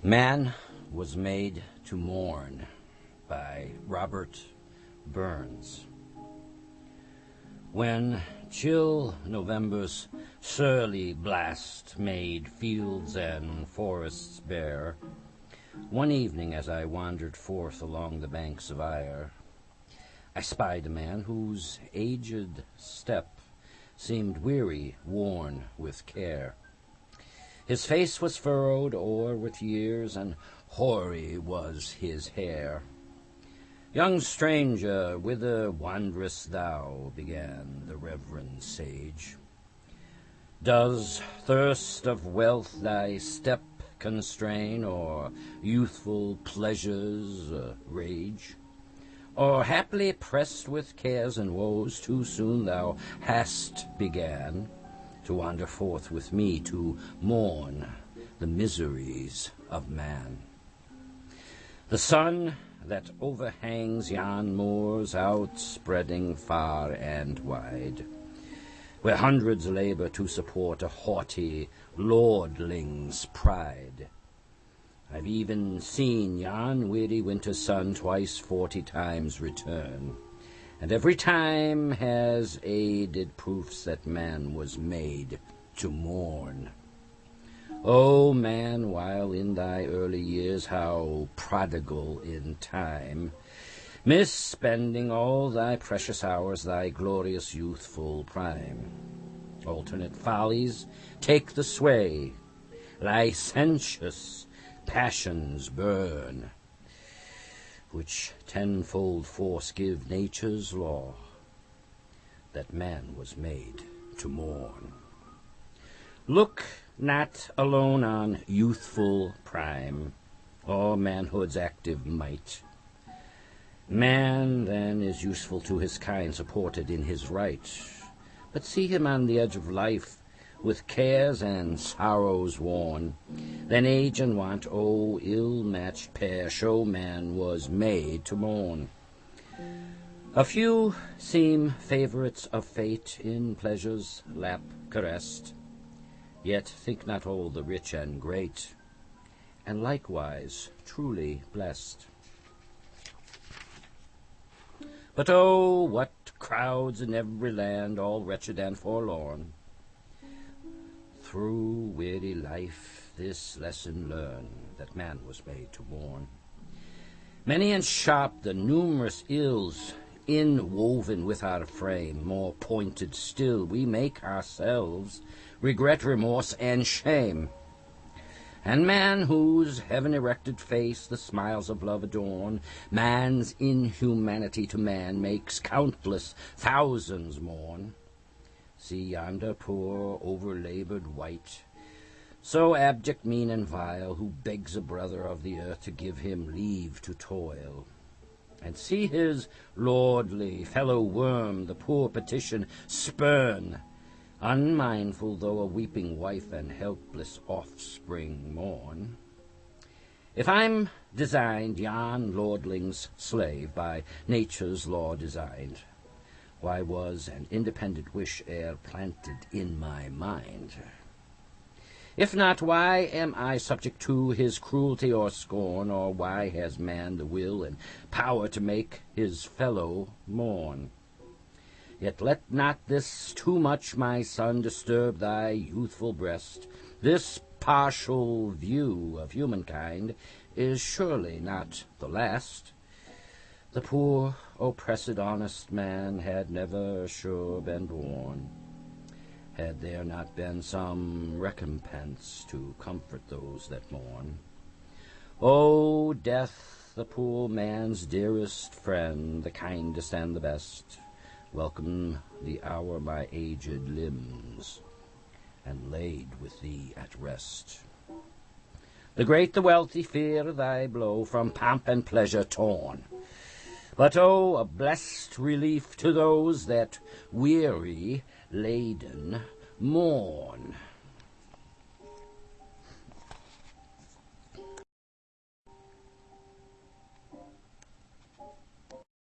Man was made to mourn by Robert Burns. When chill November's surly blast made fields and forests bare, one evening as I wandered forth along the banks of Ire, I spied a man whose aged step seemed weary, worn with care. His face was furrowed o'er with years, and hoary was his hair. "Young stranger, whither wanderest thou?" began the reverend sage. "Does thirst of wealth thy step constrain, or youthful pleasures rage? Or haply pressed with cares and woes, too soon thou hast began to wander forth with me to mourn the miseries of man? The sun that overhangs yon moors, outspreading far and wide, where hundreds labor to support a haughty lordling's pride. I've even seen yon weary winter sun twice 40 times return, and every time has aided proofs that man was made to mourn. O man, while in thy early years how prodigal in time, misspending all thy precious hours, thy glorious youthful prime. Alternate follies take the sway, licentious passions burn, which tenfold force give nature's law, that man was made to mourn. Look not alone on youthful prime, or manhood's active might. Man then is useful to his kind, supported in his right, but see him on the edge of life, with cares and sorrows worn. Then age and want, O ill-matched pair, show man was made to mourn. A few seem favorites of fate, in pleasure's lap caressed, yet think not all the rich and great, and likewise truly blessed. But oh, what crowds in every land, all wretched and forlorn, through weary life this lesson learn, that man was made to mourn. Many and sharp the numerous ills inwoven with our frame, more pointed still we make ourselves regret, remorse, and shame. And man, whose heaven-erected face the smiles of love adorn, man's inhumanity to man makes countless thousands mourn. See yonder poor, over-labored wight, so abject, mean, and vile, who begs a brother of the earth to give him leave to toil. And see his lordly fellow worm the poor petition spurn, unmindful though a weeping wife and helpless offspring mourn. If I'm designed yon lordling's slave, by nature's law designed, why was an independent wish e'er planted in my mind? If not, why am I subject to his cruelty or scorn, or why has man the will and power to make his fellow mourn? Yet let not this too much, my son, disturb thy youthful breast. This partial view of humankind is surely not the last. The poor, oppressed, honest man had never sure been born, had there not been some recompense to comfort those that mourn. O death, the poor man's dearest friend, the kindest and the best, welcome the hour my aged limbs, and laid with thee at rest. The great, the wealthy fear thy blow, from pomp and pleasure torn. But oh, a blessed relief to those that, weary, laden, mourn.